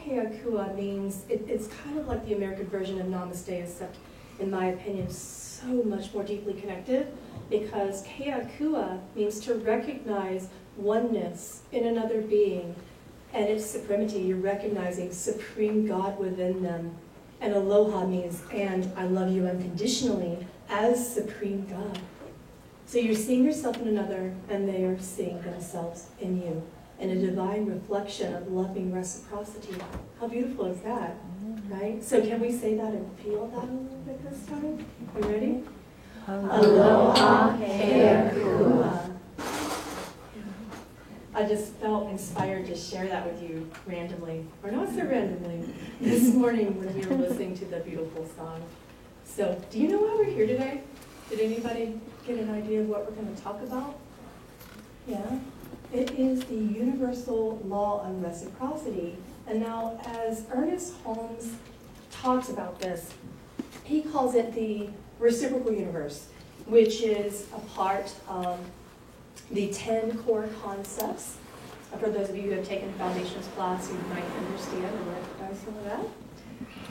Keakua means, it's kind of like the American version of Namaste, except, in my opinion, so much more deeply connected, because Keakua means to recognize oneness in another being and its supremacy. You're recognizing supreme God within them. And aloha means, and I love you unconditionally as supreme God. So you're seeing yourself in another, and they are seeing themselves in you, in a divine reflection of loving reciprocity. How beautiful is that, right? So can we say that and feel that a little bit this time? You ready? Aloha Keakua. I just felt inspired to share that with you randomly, or not so randomly, this morning when we were listening to the beautiful song. So, do you know why we're here today? Did anybody get an idea of what we're going to talk about? Yeah? It is the universal law of reciprocity. And now, as Ernest Holmes talks about this, he calls it the reciprocal universe, which is a part of the 10 core concepts. For those of you who have taken foundations class, you might understand and recognize some of that.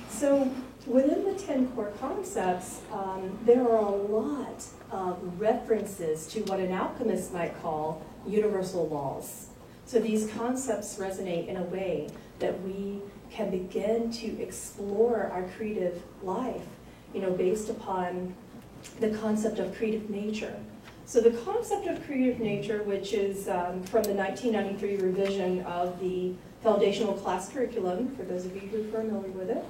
So within the 10 core concepts, there are a lot of references to what an alchemist might call universal laws. So these concepts resonate in a way that we can begin to explore our creative life, based upon the concept of creative nature. So the concept of creative nature, which is from the 1993 revision of the foundational class curriculum, for those of you who are familiar with it,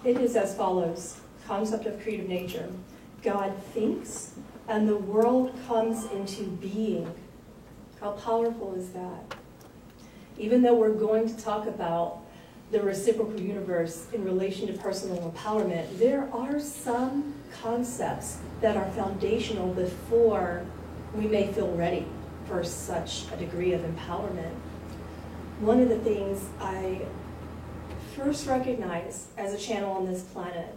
it is as follows. Concept of creative nature. God thinks, and the world comes into being. How powerful is that? Even though we're going to talk about the reciprocal universe in relation to personal empowerment, there are some concepts that are foundational before we may feel ready for such a degree of empowerment. One of the things I first recognized as a channel on this planet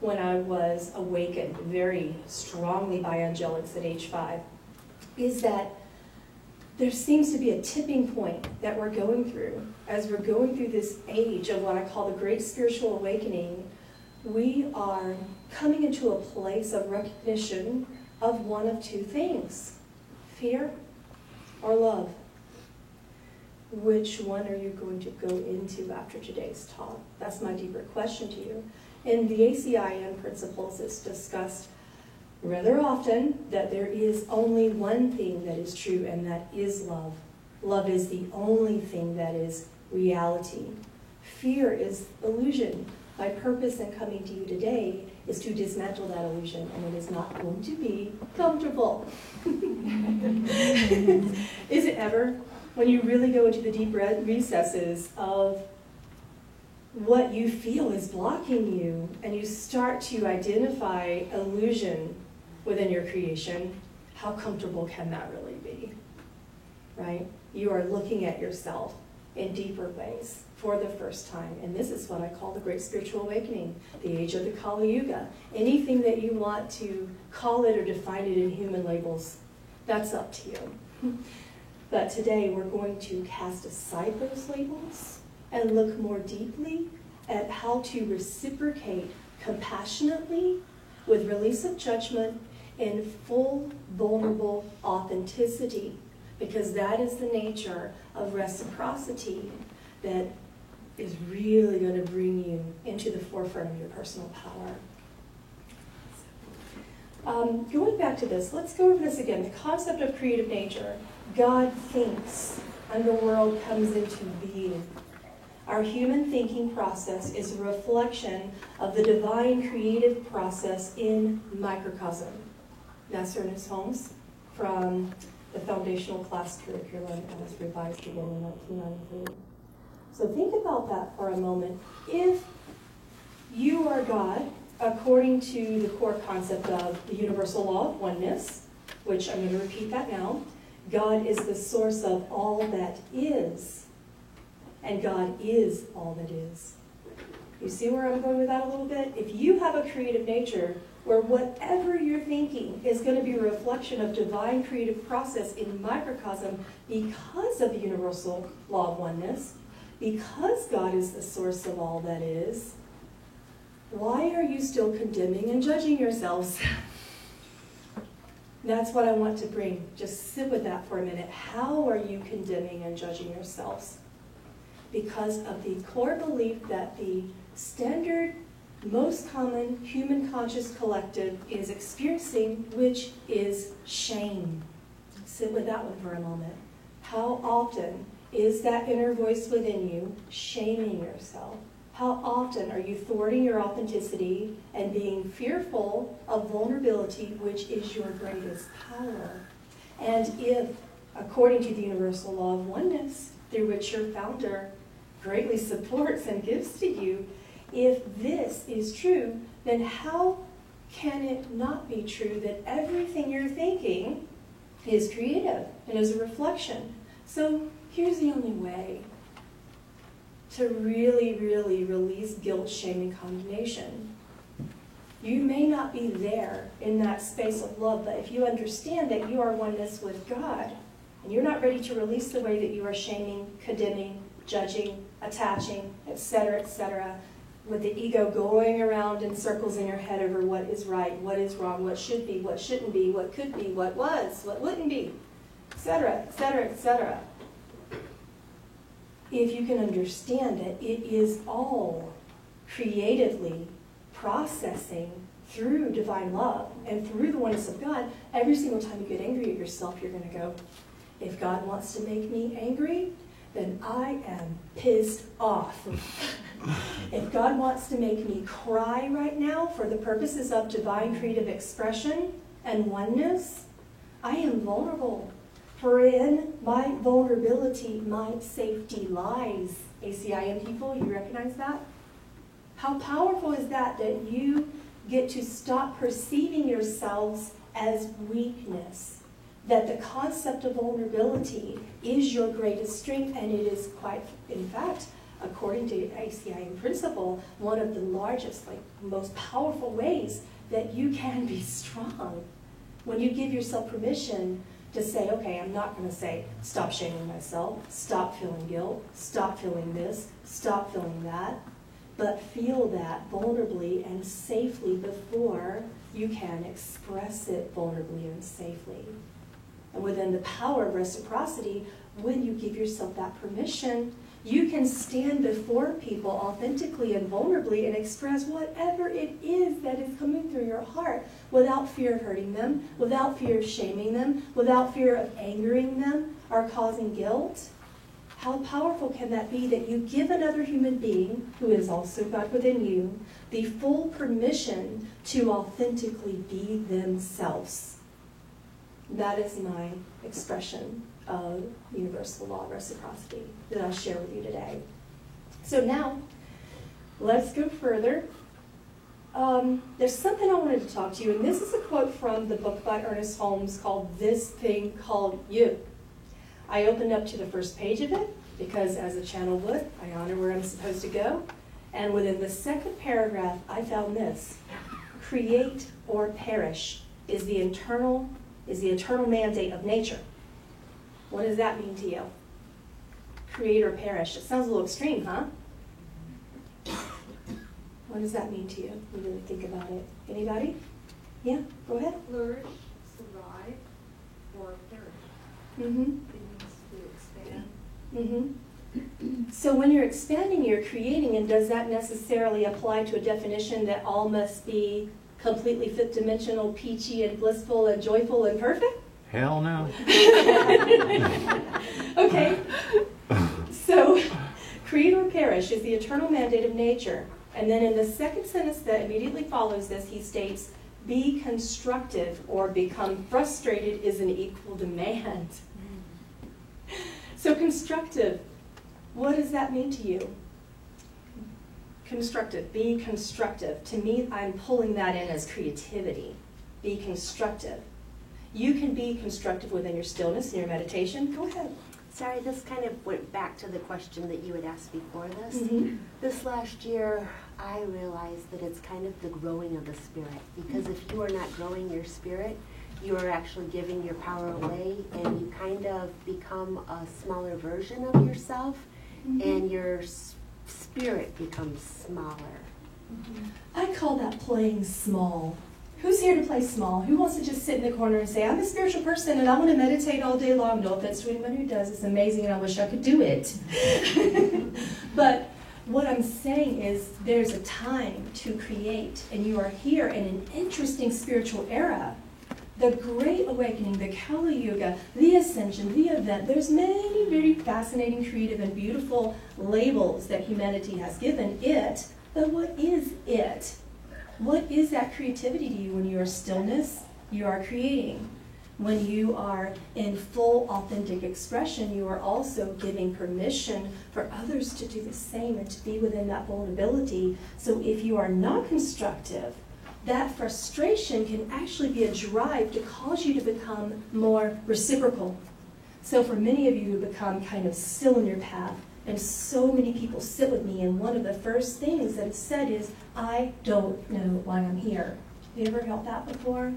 when I was awakened very strongly by angelics at age 5 is that there seems to be a tipping point that we're going through. As we're going through this age of what I call the Great Spiritual Awakening, we are coming into a place of recognition of one of two things: fear or love. Which one are you going to go into after today's talk? That's my deeper question to you. In the ACIM principles, it's discussed rather often that there is only one thing that is true, and that is love. Love is the only thing that is reality. Fear is illusion. My purpose in coming to you today is to dismantle that illusion, and it is not going to be comfortable. Is it ever? When you really go into the deep recesses of what you feel is blocking you, and you start to identify illusion within your creation, how comfortable can that really be, right? You are looking at yourself in deeper ways for the first time. And this is what I call the Great Spiritual Awakening, the age of the Kali Yuga. Anything that you want to call it or define it in human labels, that's up to you. But today we're going to cast aside those labels and look more deeply at how to reciprocate compassionately with release of judgment in full, vulnerable authenticity, because that is the nature of reciprocity that is really going to bring you into the forefront of your personal power. Going back to this, let's go over this again. The concept of creative nature. God thinks, and the world comes into being. Our human thinking process is a reflection of the divine creative process in microcosm. That's Ernest Holmes from the foundational class curriculum as revised again in 1993. So think about that for a moment. If you are God, according to the core concept of the universal law of oneness, which I'm going to repeat that now, God is the source of all that is, and God is all that is. You see where I'm going with that a little bit? If you have a creative nature where whatever you're thinking is going to be a reflection of divine creative process in microcosm because of the universal law of oneness, because God is the source of all that is, why are you still condemning and judging yourselves? That's what I want to bring. Just sit with that for a minute. How are you condemning and judging yourselves? Because of the core belief that the standard, most common human conscious collective is experiencing, which is shame. Sit with that one for a moment. How often is that inner voice within you shaming yourself? How often are you thwarting your authenticity and being fearful of vulnerability, which is your greatest power? And if, according to the universal law of oneness, through which your founder greatly supports and gives to you, if this is true, then how can it not be true that everything you're thinking is creative and is a reflection? So here's the only way to really, really release guilt, shame, and condemnation. You may not be there in that space of love, but if you understand that you are oneness with God, and you're not ready to release the way that you are shaming, condemning, judging, attaching, etc., with the ego going around in circles in your head over what is right, what is wrong, what should be, what shouldn't be, what could be, what was, what wouldn't be, etc., etc., etc. If you can understand that it is all creatively processing through divine love and through the oneness of God, every single time you get angry at yourself, you're going to go, if God wants to make me angry, then I am pissed off. If God wants to make me cry right now for the purposes of divine creative expression and oneness, I am vulnerable. For in my vulnerability, my safety lies. ACIM people, you recognize that? How powerful is that you get to stop perceiving yourselves as weakness? That the concept of vulnerability is your greatest strength, and it is quite, in fact, according to ACIM principle, one of the largest, most powerful ways that you can be strong. When you give yourself permission to say, okay, I'm not going to say, stop shaming myself, stop feeling guilt, stop feeling this, stop feeling that, but feel that vulnerably and safely before you can express it vulnerably and safely. And within the power of reciprocity, when you give yourself that permission, you can stand before people authentically and vulnerably and express whatever it is that is coming through your heart without fear of hurting them, without fear of shaming them, without fear of angering them or causing guilt. How powerful can that be that you give another human being, who is also God within you, the full permission to authentically be themselves? That is my expression of universal law of reciprocity that I'll share with you today. So now, let's go further. There's something I wanted to talk to you, and this is a quote from the book by Ernest Holmes called This Thing Called You. I opened up to the first page of it because, as a channel would, I honor where I'm supposed to go. And within the second paragraph, I found this: create or perish is the eternal mandate of nature. What does that mean to you? Create or perish. It sounds a little extreme, huh? What does that mean to you? You really think about it. Anybody? Yeah, go ahead. Flourish, survive, or perish. Mm-hmm. It means to expand. Mm-hmm. So when you're expanding, you're creating, and does that necessarily apply to a definition that all must be completely fifth dimensional, peachy and blissful and joyful and perfect? Hell no. Okay. So, create or perish is the eternal mandate of nature. And then in the second sentence that immediately follows this, he states, be constructive or become frustrated is an equal demand. So constructive, what does that mean to you? Constructive, be constructive. To me, I'm pulling that in as creativity. Be constructive. You can be constructive within your stillness and your meditation. Go ahead. Sorry, this kind of went back to the question that you had asked before this. Mm-hmm. This last year, I realized that it's kind of the growing of the spirit. Because if you are not growing your spirit, you are actually giving your power away, and you kind of become a smaller version of yourself. and your spirit becomes smaller. I call that playing small. Who's here to play small? Who wants to just sit in the corner and say, I'm a spiritual person and I want to meditate all day long? No offense to anyone who does. It's amazing and I wish I could do it. But what I'm saying is there's a time to create, and you are here in an interesting spiritual era. The Great Awakening, the Kali Yuga, the Ascension, the event. There's many very fascinating, creative, and beautiful labels that humanity has given it. But what is it? What is that creativity to you when you are stillness? You are creating. When you are in full authentic expression, you are also giving permission for others to do the same and to be within that vulnerability. So if you are not constructive, that frustration can actually be a drive to cause you to become more reciprocal. So for many of you who become kind of still in your path, and so many people sit with me, and one of the first things that is said is, I don't know why I'm here. Have you ever felt that before?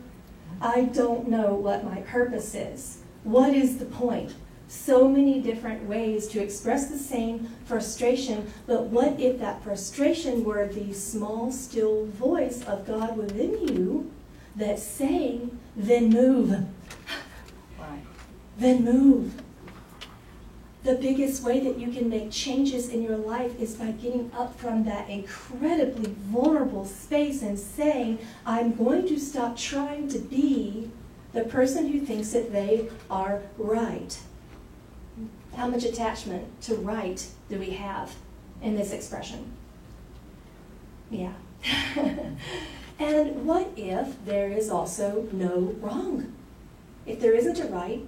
I don't know what my purpose is. What is the point? So many different ways to express the same frustration, but what if that frustration were the small, still voice of God within you that's saying, then move. Right. Then move. The biggest way that you can make changes in your life is by getting up from that incredibly vulnerable space and saying, I'm going to stop trying to be the person who thinks that they are right. How much attachment to right do we have in this expression? Yeah. And what if there is also no wrong? If there isn't a right,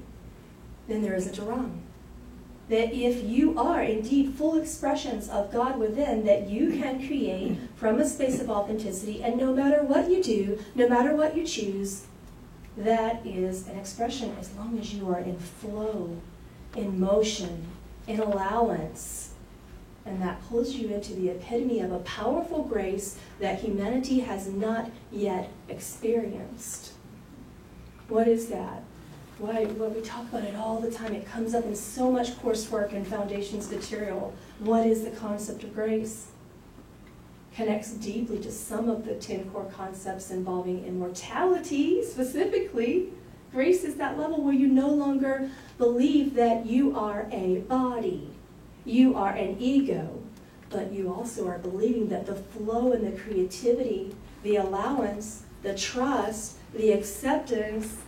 then there isn't a wrong. That if you are indeed full expressions of God within, that you can create from a space of authenticity, and no matter what you do, no matter what you choose, that is an expression as long as you are in flow, in motion, in allowance. And that pulls you into the epitome of a powerful grace that humanity has not yet experienced. What is that? Why, well, we talk about it all the time. It comes up in so much coursework and foundations material. What is the concept of grace? Connects deeply to some of the 10 core concepts involving immortality, specifically. Grace is that level where you no longer believe that you are a body. You are an ego. But you also are believing that the flow and the creativity, the allowance, the trust, the acceptance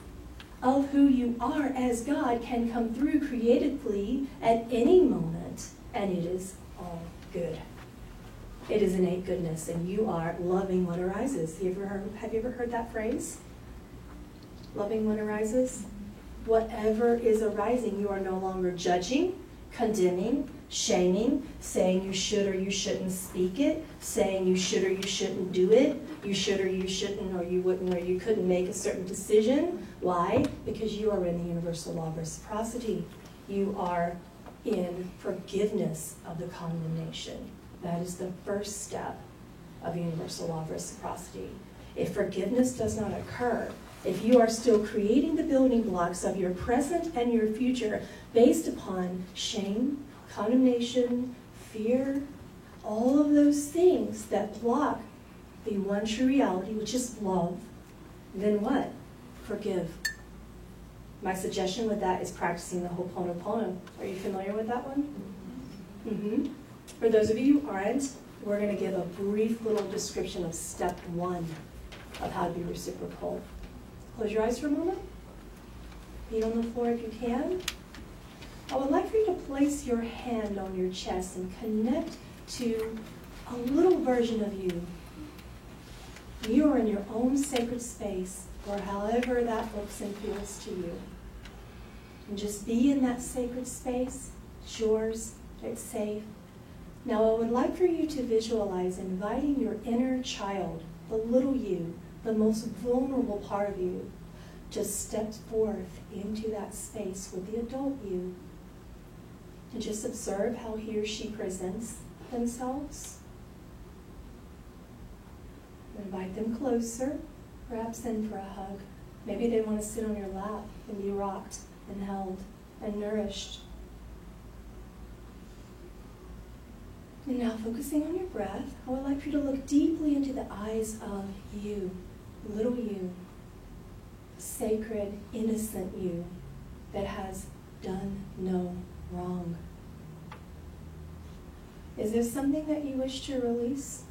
of who you are as God can come through creatively at any moment, and it is all good. It is innate goodness, and you are loving what arises. Have you ever heard that phrase? Loving what arises? Whatever is arising, you are no longer judging, condemning, shaming, saying you should or you shouldn't speak it, saying you should or you shouldn't do it, you should or you shouldn't, or you wouldn't or you couldn't make a certain decision. Why? Because you are in the universal law of reciprocity. You are in forgiveness of the condemnation. That is the first step of universal law of reciprocity. If forgiveness does not occur, if you are still creating the building blocks of your present and your future based upon shame, condemnation, fear, all of those things that block the one true reality, which is love, then what? Forgive. My suggestion with that is practicing the Ho'oponopono. Are you familiar with that one? Mm-hmm. For those of you who aren't, we're going to give a brief little description of step 1 of how to be reciprocal. Close your eyes for a moment. Feet on the floor if you can. I would like for you to place your hand on your chest and connect to a little version of you. You are in your own sacred space, or however that looks and feels to you. And just be in that sacred space. It's yours. It's safe. Now I would like for you to visualize inviting your inner child, the little you, the most vulnerable part of you, to step forth into that space with the adult you. And just observe how he or she presents themselves. Invite them closer, perhaps in for a hug. Maybe they want to sit on your lap and be rocked and held and nourished. And now focusing on your breath, I would like for you to look deeply into the eyes of you, little you, sacred, innocent you that has done no wrong. Is there something that you wish to release?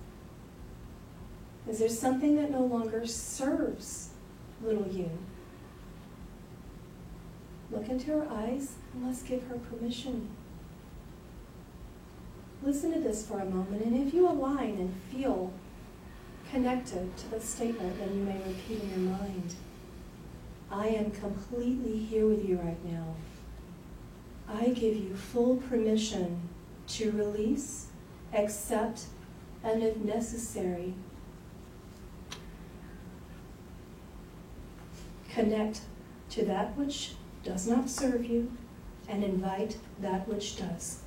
Is there something that no longer serves little you? Look into her eyes and let's give her permission. Listen to this for a moment, and if you align and feel connected to the statement, then you may repeat in your mind, I am completely here with you right now. I give you full permission to release, accept, and if necessary, connect to that which does not serve you and invite that which does.